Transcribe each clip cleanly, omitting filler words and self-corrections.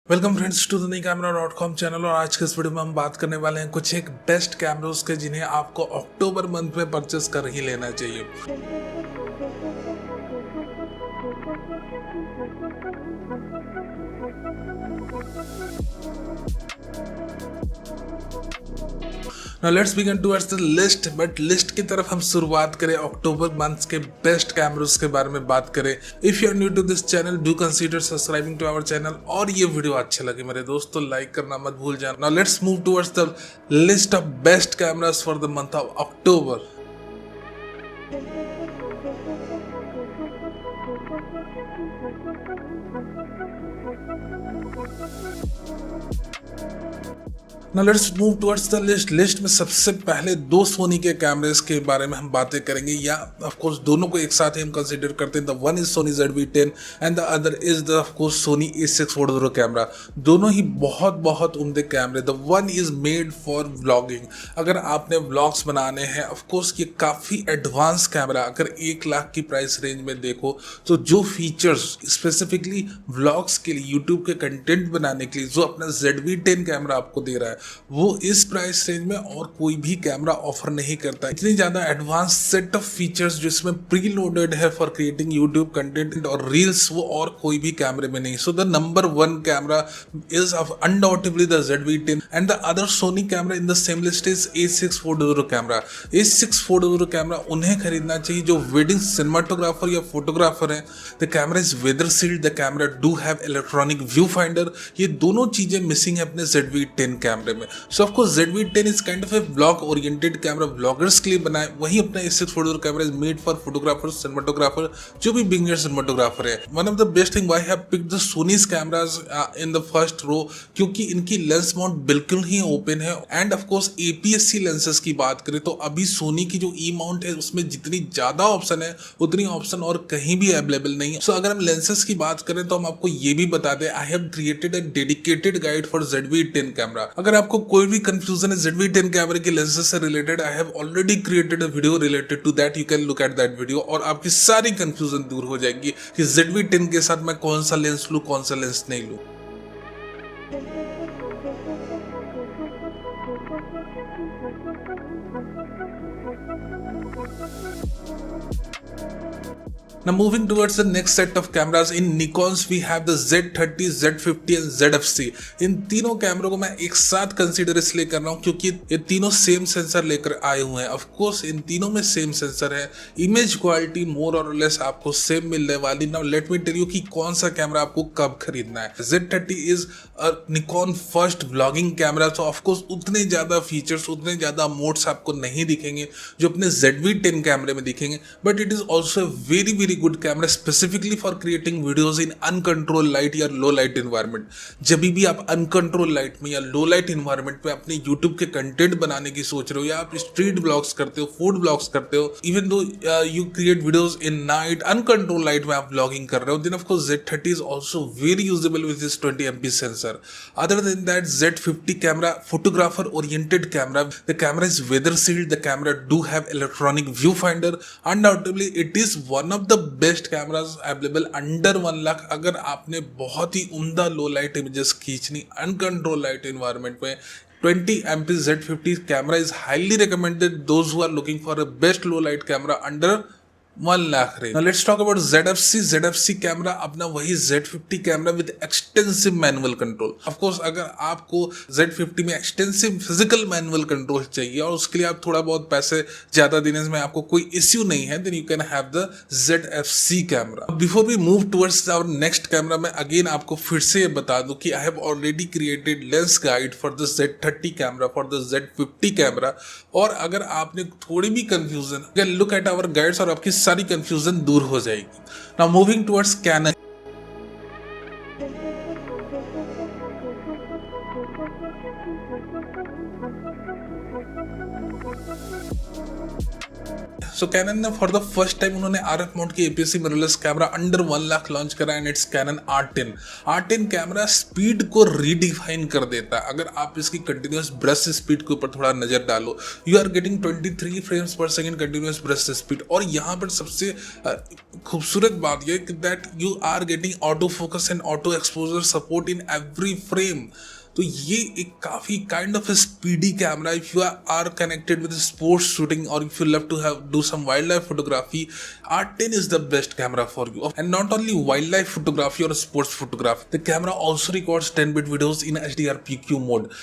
Welcome friends to the नई camera dot com channel. और आज के इस वीडियो में हम बात करने वाले हैं कुछ एक बेस्ट कैमरास के जिन्हें आपको अक्टूबर मंथ में परचेस कर ही लेना चाहिए। Now let's begin towards the list, but list की तरफ हम शुरुआत करें अक्टूबर मंथ के बेस्ट कैमरास के बारे में बात करें। If you are new to this channel do consider subscribing to our channel, और ये वीडियो अच्छे लगे मेरे दोस्त तो लाइक करना मत भूल जाना। Now let's move towards the list of best cameras for the month of October. Now let's move towards the list में सबसे पहले दो सोनी के कैमरेस के बारे में हम बातें करेंगे, या ऑफ कोर्स दोनों को एक साथ ही हम कंसीडर करते हैं। The one is Sony ZV-10 and the other is the of course Sony A640 camera. दोनों ही बहुत उम्दे कैमरे। The one is made for vlogging. अगर आपने व्लॉग्स बनाने हैं, ऑफ कोर्स ये काफ़ी एडवांस कैमरा। अगर 1 लाख की प्राइस रेंज में देखो तो जो फीचर्स स्पेसिफिकली व्लॉग्स के लिए, यूट्यूब के कंटेंट बनाने के लिए जो अपना ZV-10 कैमरा आपको दे रहा है, वो इस प्राइस रेंज में और कोई भी कैमरा ऑफर नहीं करता। इतनी ज्यादा एडवांस सेट ऑफ फीचर्स जो इसमें प्री लोडेड है फॉर क्रिएटिंग यूट्यूब कंटेंट और रील्स, वो और कोई भी कैमरे में नहीं। So the number one camera is undoubtedly the ZV-10 and the other Sony camera in the same list is A640 camera. A640 camera उन्हें खरीदना चाहिए जो वेडिंग सिनेमाटोग्राफर या फोटोग्राफर है। The camera is weather sealed, the camera do have electronic viewfinder. ये दोनों चीजें missing है अपने ZV-10 कैमरे में। So of course ZV-10 is kind of a blog oriented camera, bloggers के लिए बनाए। वही अपना A640 camera is made for photographers, cinematographer, जो भी बिगिनर सिनेमाटोग्राफर है। One of the best thing why have picked the Sony's cameras in the first row, क्योंकि इनकी लेंस माउंट बिल्कुल ही ओपन है। End of course APS-C lenses की बात करें तो अभी सोनी की जो ई माउंट है उसमें जितनी ज्यादा ऑप्शन है उतनी ऑप्शन और कहीं भी अवेलेबल नहीं है। सो अगर हम लेंसेज की बात करें तो हम आपको ये भी बता दें, I have created a dedicated guide for ZV-10 camera. अगर आपको कोई भी कंफ्यूजन है ZV-10 कैमरे के लेंसेज से related, I have already created a video related to that, you can look at that video और आपकी सारी कंफ्यूजन दूर हो जाएगी कि ZV-10 के साथ मैं कौन सा लेंस लूं, कौन सा लेंस नहीं लूं। Now moving towards the next set of cameras in Nikons, we have the Z30, Z50 and ZFC। इन तीनों कैमरों को मैं एक साथ कंसीडर इसलिए कर रहा हूँ क्योंकि ये तीनों सेम सेंसर लेकर आए हुए हैं। ऑफ कोर्स इन तीनों में सेम सेंसर है, इमेज क्वालिटी मोर और लेस आपको सेम मिलने वाली। Now let me tell you कि कौन सा कैमरा आपको कब खरीदना है। Z30 is a Nikon first vlogging camera, तो ऑफ कोर्स उतने ज्यादा फीचर्स, उतने ज्यादा मोड्स आपको नहीं दिखेंगे जो अपने ZV-10 कैमरे में दिखेंगे, but it is also very good camera specifically for creating videos in uncontrolled light या लो लाइट इन्वायरमेंट। जब भी आप अनकंट्रोल लाइट में या लो लाइट इन्वायरमेंट पे अपने यूट्यूब के कंटेंट बनाने की सोच रहे हो, या आप स्ट्रीट ब्लॉग्स करते हो, फूड ब्लॉग्स करते हो, even though you create videos in night, uncontrolled light में आप ब्लॉगिंग कर रहे हो, then of course Z30 is also very usable with this 20 MP sensor. Other than that Z50 camera photographer oriented camera, the camera is weather sealed, the camera do have electronic viewfinder. Undoubtedly it is one of the best cameras available under 1 lakh. अगर आपने बहुत ही उम्दा low light images खींचनी uncontrolled light environment में, 20 MP Z50 camera is highly recommended those who are looking for a best low light camera under 1 lakh range. Let's talk about ZFC। ZFC camera अपना वही Z50 camera with extensive manual control. Of course अगर आपको Z50 में extensive physical manual control चाहिए और उसके लिए आप थोड़ा बहुत पैसे ज्यादा देने में आपको कोई इश्यू नहीं है, then you can have the ZFC camera. Before we move towards our next camera, मैं अगेन आपको फिर से ये बता दूं कि I have already created lens guide for the Z30 camera, for the Z50 camera. और अगर आपने थोड़ी भी confusion, can look at our guides और आपकी सारी कंफ्यूजन दूर हो जाएगी। Now moving towards Canon. So Canon ने फॉर द फर्स्ट टाइम उन्होंने आरएफ माउंट की APS mirrorless camera under 1 lakh launch करा and it's Canon R10। R10 camera speed को रीडिफाइन कर देता है। अगर आप इसकी कंटिन्यूस ब्रश स्पीड के ऊपर थोड़ा नजर डालो, you are getting 23 frames per second continuous brush speed. और यहाँ पर सबसे खूबसूरत बात यह that you are getting auto focus and auto exposure support in every frame. तो ये एक काफी kind of speedy camera if you are connected with sports shooting और if you love to have do some wildlife photography, R10 is the best camera for you. And not only wildlife photography or sports photography, the camera also records 10-bit videos in HDR-PQ mode.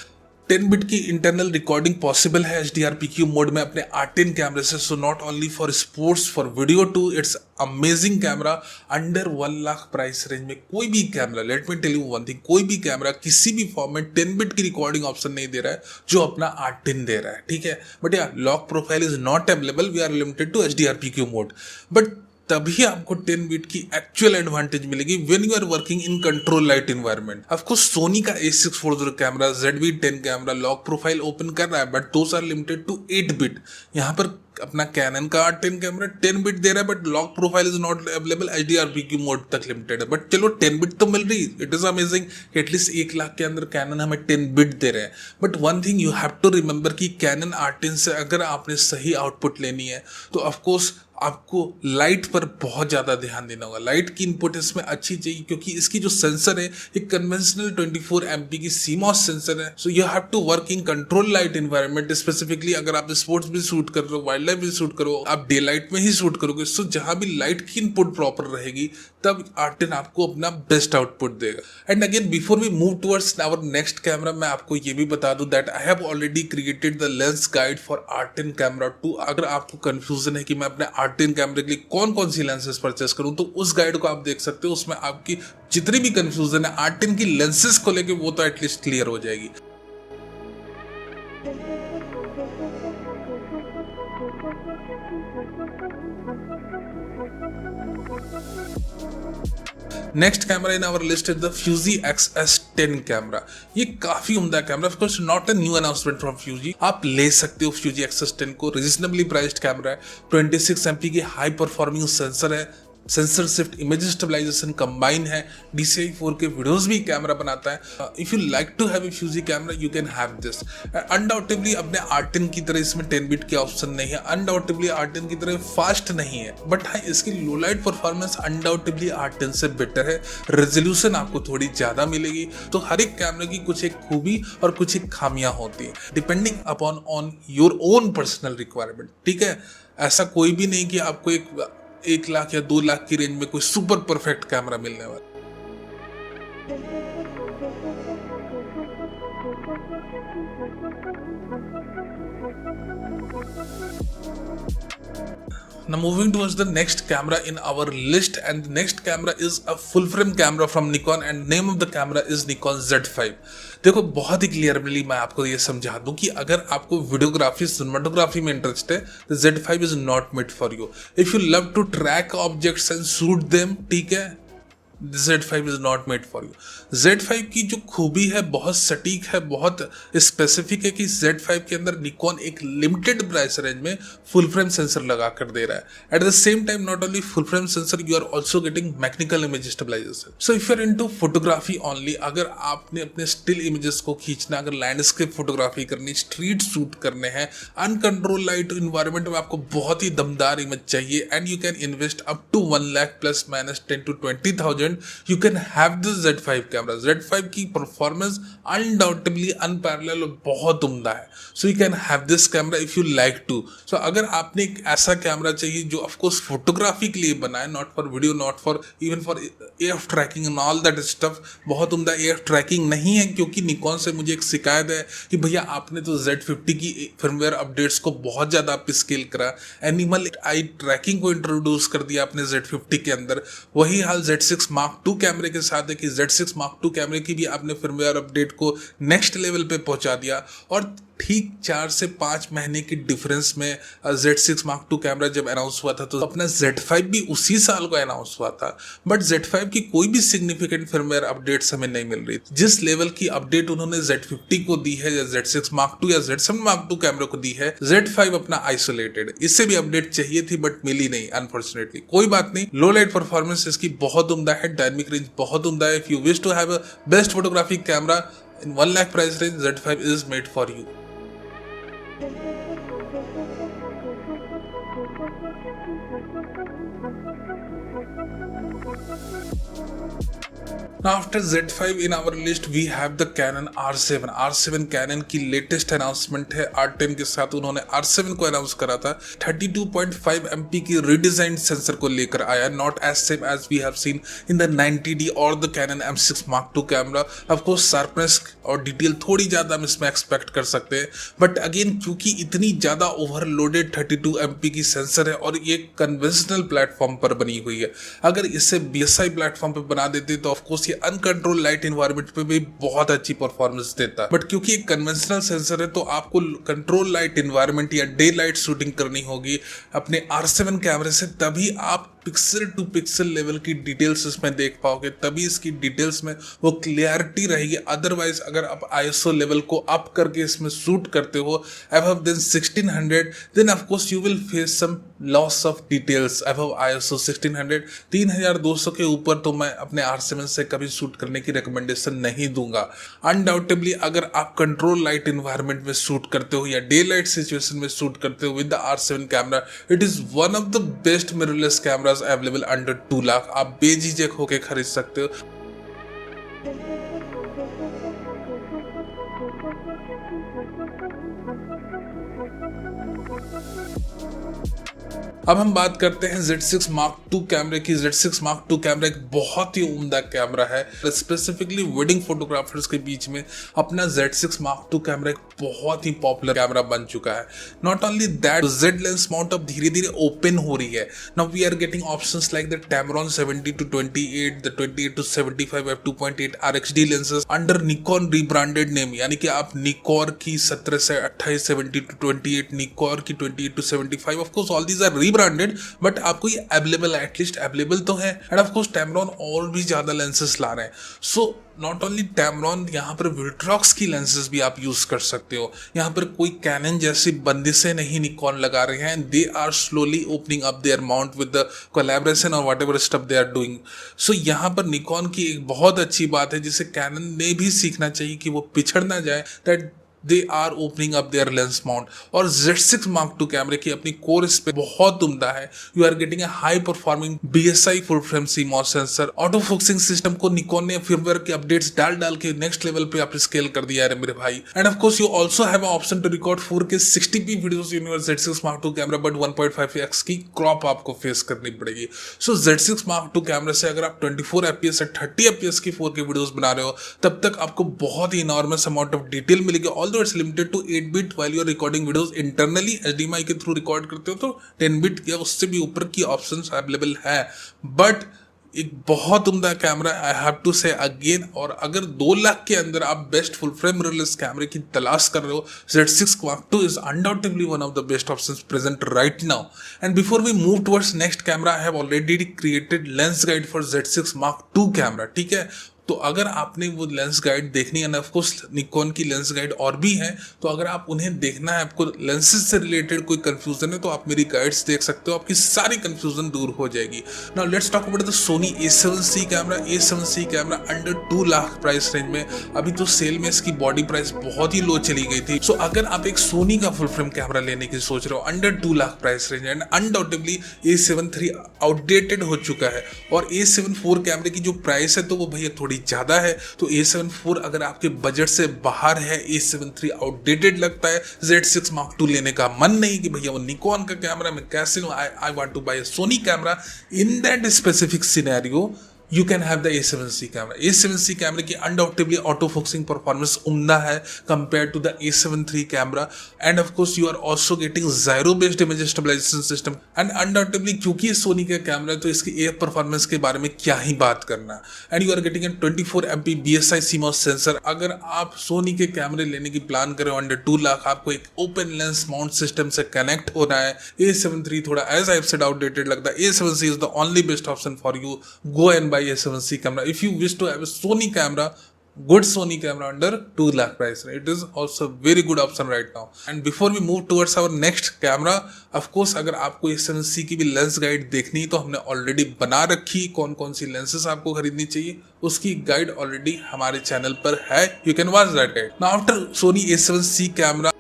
10 bit की internal recording possible है HDR-PQ mode में अपने R10 कैमरे से। So not only for sports, for video too, it's amazing camera. Under 1 lakh price range में कोई भी camera, let me tell you one thing, कोई भी कैमरा किसी भी फॉर्म में 10 बिट की रिकॉर्डिंग ऑप्शन नहीं दे रहा है जो अपना R10 दे रहा है, ठीक है। बट या log profile is not available, we are limited to HDR-PQ mode. But तभी आपको 10 बिट की एक्चुअल एडवांटेज मिलेगी when you are working in control light environment. Of course Sony का A640 camera, ZV-10 camera log profile open कर रहा है but those are limited to 8 bit. यहाँ पर अपना कैनन का R10 कैमरा 10 बिट दे रहा है but log profile is not available, HDR-PQ mode तक लिमिटेड है। बट चलो 10 बिट तो मिल रही, it is amazing. At least 1 lakh के अंदर कैनन हमें 10 बिट दे रहे हैं। But one thing you have to remember कि कैनन R10 से अगर आपने सही आउटपुट लेनी है तो ऑफकोर्स आपको लाइट पर बहुत ज़्यादा ध्यान देना होगा। लाइट की इनपुट इसमें अच्छी चाहिए क्योंकि इसकी जो सेंसर है एक कन्वेंशनल 24 MP की CMOS सेंसर है। So you have to work in control light environment. Specifically अगर आप स्पोर्ट्स भी शूट कर रहे हो, वाइल्ड लाइफ भी शूट करो, आप डे लाइट में ही शूट करोगे, सो जहाँ भी लाइट की इनपुट प्रॉपर रहेगी तब R10 आपको अपना बेस्ट आउटपुट देगा। And again before we move towards our next camera, मैं आपको ये भी बता दूं that I have already created the lens guide for R10 camera 2। अगर आपको कंफ्यूजन है कि मैं अपने R10 कैमरे के लिए कौन कौन सी लेंसेज परचेस करूं तो उस गाइड को आप देख सकते हो। उसमें आपकी जितनी भी कंफ्यूजन है R10 की लेंसेज को लेके वो तो एटलीस्ट क्लियर हो जाएगी। Next camera in our list is the Fuji XS10 camera. ये काफी उम्दा camera, of course not a new announcement from Fuji। आप ले सकते हो Fuji XS10 को, रीजनेबली प्राइस्ड कैमरा है, 26 MP की हाई परफॉर्मिंग सेंसर है, sensor shift image stabilisation combine है, DCI 4K वीडियोस भी कैमरा बनाता है। If you like to have a Fuji camera you can have this. Undoubtedly अपने R10 की तरह इसमें 10 बिट की ऑप्शन नहीं है, अनडाउटेबली R10 की तरह फास्ट नहीं है, बट हाँ इसकी लो लाइट परफॉर्मेंस अनडाउटेबली R10 से बेटर है। रेजोल्यूशन आपको थोड़ी ज्यादा मिलेगी। तो हर एक कैमरे की कुछ एक खूबी और कुछ एक खामियां होती है depending upon on your own personal requirement, ठीक है। ऐसा कोई भी नहीं कि आपको 1 लाख या 2 लाख की रेंज में कोई सुपर परफेक्ट कैमरा मिलने वाला। Now moving towards the next camera in our list, and the next camera is a full frame camera from Nikon and name of the camera is Nikon Z5। देखो बहुत ही clearly मैं आपको ये समझा दूं कि अगर आपको वीडियोग्राफी सिनेमाटोग्राफी में इंटरेस्ट है तो Z5 is not made for you. If you love to track objects and shoot them, ठीक है, Z5 is not made for you. Z5 की जो खूबी है बहुत सटीक है, बहुत स्पेसिफिक है कि Z5 के अंदर निकॉन एक लिमिटेड प्राइस रेंज में फुल फ्रेम सेंसर लगा कर दे रहा है। At the same time not only full frame sensor, you are also getting mechanical image stabilisation. So if you are into photography only, अगर आपने अपने स्टिल इमेजेस को खींचना, अगर लैंडस्केप फोटोग्राफी करनी, स्ट्रीट शूट करने हैं, अनकंट्रोल लाइट इन्वायरमेंट में आपको बहुत ही दमदार इमेज चाहिए and you can invest up to 1 lakh plus minus 10 to 20,000, you can have this Z5 camera. Z5 की परफॉर्मेंस अनडाउटेबली अनपैरेलल और बहुत उम्दा है। So you can have this camera if you like to. So अगर आपने एक ऐसा कैमरा चाहिए जो ऑफ कोर्स फोटोग्राफी के लिए बना है, not for video, not for even for AF tracking and all that stuff, बहुत उम्दा AF ट्रैकिंग नहीं है क्योंकि निकॉन से मुझे एक शिकायत है कि भैया आपने तो Z50 की फर्मवेयर अपडेट्स को बहुत ज़्यादा अप स्केल करा, एनिमल आई ट्रैकिंग को इंट्रोड्यूस कर दिया आपने Z50 के अंदर। वही हाल Z6 Mark II कैमरे के साथ है कि Z6 Mark II कैमरे की भी आपने फर्मवेयर अपडेट को नेक्स्ट लेवल पे पहुंचा दिया और ठीक 4 से 5 महीने की डिफरेंस में Z6 Mark II कैमरा जब अनाउंस हुआ था तो अपना Z5 भी उसी साल को अनाउंस हुआ था, बट Z5 की कोई भी सिग्निफिकेंट फर्मवेयर अपडेट्स हमें नहीं मिल रही। जिस लेवल की अपडेट उन्होंने Z50 को दी है या Z6 Mark II या Z7 Mark II कैमरा को दी है, Z5 अपना आइसोलेटेड, इससे भी अपडेट चाहिए थी बट मिली नहीं अनफॉर्चुनेटली। कोई बात नहीं, लो लाइट परफॉर्मेंस इसकी बहुत उम्दा है, डायनामिक रेंज बहुत उम्दा है। If you wish to have a best photographic camera in 1 lakh price range, Z5 is made for you. Now after Z5 in our list we have the Canon R7. R7 Canon की latest announcement है। R10 के साथ उन्होंने R7 को announce करा था। 32.5 MP की रिडिजाइंड sensor को लेकर आया, not as same as we have seen in the 90D और the Canon M6 Mark II camera. Of course sharpness और डिटेल थोड़ी ज्यादा हम इसमें एक्सपेक्ट कर सकते हैं, बट अगेन क्योंकि इतनी ज्यादा ओवरलोडेड 32 MP की सेंसर है और ये कन्वेंशनल प्लेटफॉर्म पर बनी हुई है, अगर इसे BSI प्लेटफॉर्म पर बना देते तो ऑफ कोर्स ये अनकंट्रोल लाइट एनवायरनमेंट पे भी बहुत अच्छी परफॉर्मेंस देता है। बट क्योंकि एक कन्वेंशनल सेंसर है तो आपको कंट्रोल लाइट एनवायरनमेंट या डे लाइट शूटिंग करनी होगी अपने R7 कैमरे से, तभी आप पिक्सल टू पिक्सल लेवल की डिटेल्स इसमें देख पाओगे, तभी इसकी डिटेल्स में वो क्लियरिटी रहेगी। अदरवाइज अगर आप ISO लेवल को अप करके इसमें शूट करते हो above then 1600, then of course you will face some loss of details above ISO 1600। 3200 के ऊपर तो मैं अपने R7 से कभी शूट करने की रिकमेंडेशन नहीं दूंगा। अनडाउटेबली अगर आप कंट्रोल लाइट एनवायरनमेंट में शूट करते हो या डे लाइट सिचुएशन में शूट करते हो with the R7 camera, it is one of the best mirrorless cameras available under 2 lakh. आप बेझिझक होकर खरीद सकते हो। अब हम बात करते हैं Z6 Mark II कैमरे की। Z6 Mark II कैमरा एक बहुत ही उम्दा कैमरा है, स्पेसिफिकली वेडिंग फोटोग्राफर्स के बीच में अपना Z6 Mark II कैमरा एक बहुत ही पॉपुलर कैमरा बन चुका है। Not only that, Z lens mount अब धीरे धीरे ओपन हो रही है। Now we are getting options like the Tamron 70-28, the 28-75 f2.8 RXD lenses under Nikon rebranded name, यानी कि आप निकॉन की 17 से 28 70-28, निकॉन की 28-75, of course all these are branded, but आपको ये अवेलेबल है, एटलीस्ट अवेलेबल तो है। एंड ऑफ कोर्स Tamron और भी ज्यादा लेंसेस ला रहे हैं। सो नॉट ओनली Tamron, यहाँ पर विट्रॉक्स की लेंसेज भी आप यूज कर सकते हो। यहाँ पर कोई कैनन जैसी बंदिशें नहीं निकॉन लगा रहे हैं। They are slowly opening up their mount with the collaboration और whatever stuff they are doing. So यहाँ पर निकॉन की एक बहुत अच्छी बात है जिसे कैनन ने भी सीखना चाहिए कि वो पिछड़ ना जाए, that they are opening up their lens mount. और Z6 Mark II कैमरे की अपनी कोर स्पेक बहुत उम्दा है। You are getting a high performing BSI full frame CMOS सेंसर। ऑटो फोकसिंग सिस्टम को निकॉन ने फर्मवेयर के अपडेट्स डाल के नेक्स्ट लेवल पे आप स्केल कर दिया है मेरे भाई। And of course you also have option to record 4K 60p videos in your Z6 Mark II camera, but 1.5x की क्रॉप आपको फेस करनी पड़ेगी। सो Z6 Mark II कैमरे से अगर आप 24 FPS या 30 FPS की 4K वीडियोस बना रहे हो, तब तक आपको बहुत ही इनॉर्मस अमाउंट ऑफ डिटेल मिलेगी। Although it's limited to 8-bit while you are recording videos internally, HDMI के थ्रू रिकॉर्ड करते हो तो 10-bit या उससे भी ऊपर की ऑप्शंस अवेलेबल है, बट एक बहुत उम्दा कैमरा आई हैव टू से अगेन। और अगर 2 लाख के अंदर आप बेस्ट फुल फ्रेम मिररलेस कैमरे की तलाश कर रहे हो, Z6 Mark II is undoubtedly one of the best options present right now. And before we move towards next camera, I have already created lens guide for Z6 Mark II camera, ठीक है। तो अगर आपने वो lens guide देखनी है ना, of course Nikon की लेंस गाइड और भी है, तो अगर आप उन्हें देखना है, आपको लेंसेज से रिलेटेड कोई कंफ्यूजन है तो आप मेरी गाइड्स देख सकते हो, आपकी सारी कंफ्यूजन दूर हो जाएगी। Now let's talk about the Sony A7C camera. A7C camera under 2 lakh price range में, अभी तो सेल में इसकी बॉडी प्राइस बहुत ही लो चली गई थी। सो अगर आप एक सोनी का फुल फ्रेम कैमरा लेने की सोच रहे हो under 2 lakh price range, and undoubtedly A7 III outdated हो चुका है और A7 IV कैमरे की जो प्राइस है तो वो भैया थोड़ी ज्यादा है। तो A7 IV अगर आपके बजट से बाहर है, A7 III आउटडेटेड लगता है, Z6 Mark II लेने का मन नहीं कि भैया वो निकॉन का कैमरा मैं कैसे लूं, I want to buy a Sony camera, in that specific scenario you can have the A7C camera. A7C कैमरे की अनडाउटेबली ऑटो फोकसिंग परफॉर्मेंस उम्दा है compare to the A7 III camera, and of course you are also getting gyro based image stabilisation system, and undoubtedly क्योंकि ये सोनी का camera है तो इसकी एयर परफॉर्मेंस के बारे में क्या ही बात करना, and you are getting a 24 MP BSI CMOS सेंसर। अगर आप सोनी के कैमरे लेने की प्लान करें अंडर 2 लाख, आपको एक ओपन लेंस माउंट सिस्टम से कनेक्ट होना है, A7 III थोड़ा एज आई सेड आउटडेटेड लगता है, A7C is the only best option for you. Go and buy A7C camera if you wish to have a Sony camera, good Sony camera under 2 lakh price. It is also very good option right now. And before we move towards our next camera, of course अगर आपको A7C की भी lens guide देखनी तो हमने already बना रखी, कौन कौन सी लेंसेज आपको खरीदनी चाहिए उसकी गाइड ऑलरेडी हमारे चैनल पर है, you can watch that guide. Now after Sony A7C camera,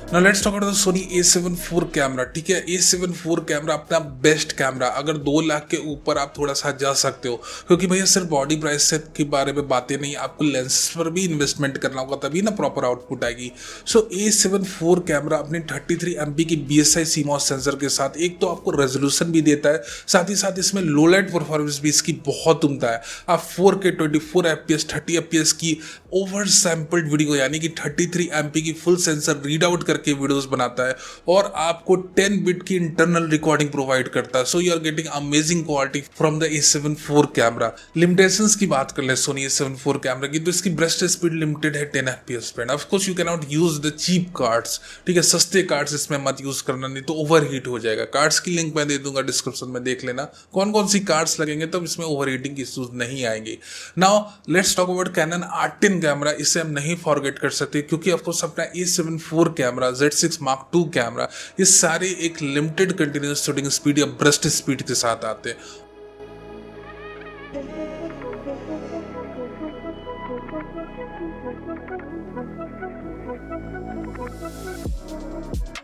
Now let's talk about the Sony A7 IV camera. ठीक है, A7 IV कैमरा अपना बेस्ट कैमरा, अगर 2 लाख के ऊपर आप थोड़ा सा जा सकते हो, क्योंकि भैया सिर्फ बॉडी प्राइस से के बारे में बातें नहीं, आपको लेंस पर भी इन्वेस्टमेंट करना होगा तभी ना प्रॉपर आउटपुट आएगी। सो A7 IV कैमरा अपनी 33 MP की BSI CMOS सेंसर के साथ एक तो आपको रेजोल्यूशन भी देता है, साथ ही साथ इसमें लो लाइट परफॉर्मेंस भी इसकी बहुत उम्दा है। आप 4K 24 FPS 30 FPS की ओवर सैम्पल्ड वीडियो यानी कि 33 MP की फुल सेंसर रीड आउट करके वीडियोस बनाता है और आपको 10 बिट की इंटरनल रिकॉर्डिंग प्रोवाइड करता है। So you are getting amazing quality from the A7 IV camera. Limitations की बात कर ले सोनी A7 IV कैमरा की, तो इसकी ब्रस्ट स्पीड लिमिटेड है 10 FPS पे। Of course you can not use the cheap cards, ठीक है, सस्ते कार्ड्स इसमें मत यूज करना, नहीं तो ओवरहीट हो जाएगा। कार्ड्स की लिंक मैं दे दूंगा डिस्क्रिप्शन में, देख लेना कौन कौन सी कार्ड्स लगेंगे, तब इसमें ओवरहीटिंग की इश्यूज नहीं आएंगे। Now let's talk about Canon R10 camera. इसे हम नहीं फॉरगेट कर सकते क्योंकि ऑफकोर्स अपना A7 IV camera, Z6 Mark II camera, ये सारे एक लिमिटेड कंटिन्यूअस शूटिंग स्पीड या ब्रस्ट स्पीड के साथ आते हैं।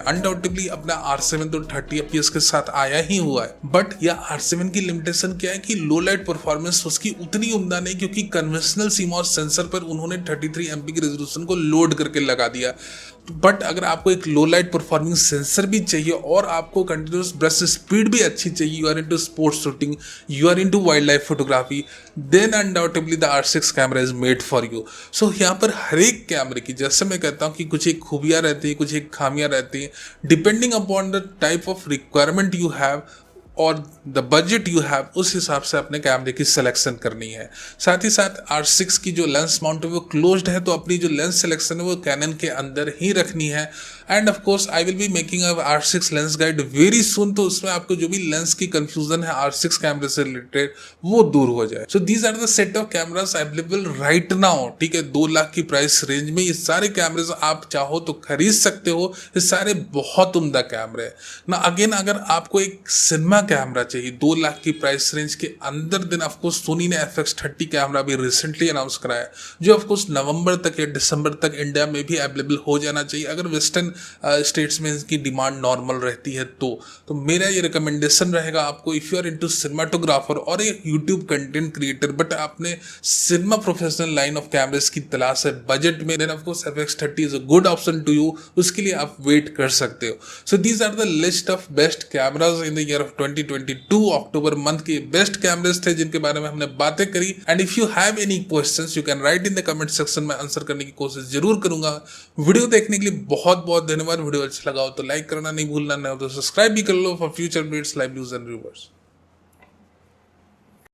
अनडाउटेबली अपना R7 तो 30 FPS के साथ आया ही हुआ है, बट यह R7 की लिमिटेशन क्या है कि लो लाइट परफॉर्मेंस उसकी उतनी उम्दा नहीं, क्योंकि कन्वेंशनल CMOS सेंसर पर उन्होंने 33 MP की रेजोल्यूशन को लोड करके लगा दिया। बट अगर आपको एक लो लाइट परफॉर्मिंग सेंसर भी चाहिए और आपको कंटिन्यूस ब्रश स्पीड भी अच्छी चाहिए, you are into sports shooting, you are into wildlife photography, then undoubtedly the R6 camera is made for you. So यहाँ पर हर एक कैमरे की, जैसे मैं कहता हूँ कि कुछ एक खूबियाँ रहती है, कुछ एक खामियाँ रहती हैं, depending upon the type of requirement you have और द बजट यू हैव, उस हिसाब से अपने कैमरे की सिलेक्शन करनी है। साथ ही साथ R6 की जो लेंस माउंट है वो क्लोज्ड है, तो अपनी जो लेंस सिलेक्शन है वो कैनन के अंदर ही रखनी है। End of course I will be making a R6 lens guide very soon, तो उसमें आपको जो भी लेंस की कंफ्यूजन है R6 कैमरे से रिलेटेड वो दूर हो जाए। So these are the set of cameras available right now. ठीक है, 2 लाख की प्राइस रेंज में ये सारे कैमरे आप चाहो तो खरीद सकते हो, ये सारे बहुत उम्दा कैमरे हैं ना। अगेन अगर आपको एक सिनेमा कैमरा चाहिए 2 लाख की प्राइस रेंज के अंदर, देन ऑफ कोर्स सोनी ने FX30 कैमरा भी रिसेंटली अनाउंस कराया, जो ऑफ कोर्स नवंबर तक या दिसंबर तक इंडिया में भी अवेलेबल हो जाना चाहिए, अगर वेस्टर्न स्टेट्स में इसकी डिमांड नॉर्मल रहती है तो मेरा ये रिकमेंडेशन रहेगा आपको, if you are into cinematographer और एक यूट्यूब कंटेंट क्रिएटर, बट आपने cinema professional line of cameras की तलाश है बजट में, then of course FX30 is a good option to you, उसके लिए आप वेट कर सकते हो। So these are the list of best cameras in the year of 2022। October month के बेस्ट कैमरास थे जिनके बारे में हमने बातें करी। And if you have any questions you can write in the comment section में, आंसर करने की कोशिश जरूर करूंगा। वीडियो देखने के लिए बहुत बहुत धन्यवाद। वीडियो अच्छा लगा हो तो लाइक करना नहीं भूलना, नहीं हो तो सब्सक्राइब भी कर लो for future updates, live news and reviewers.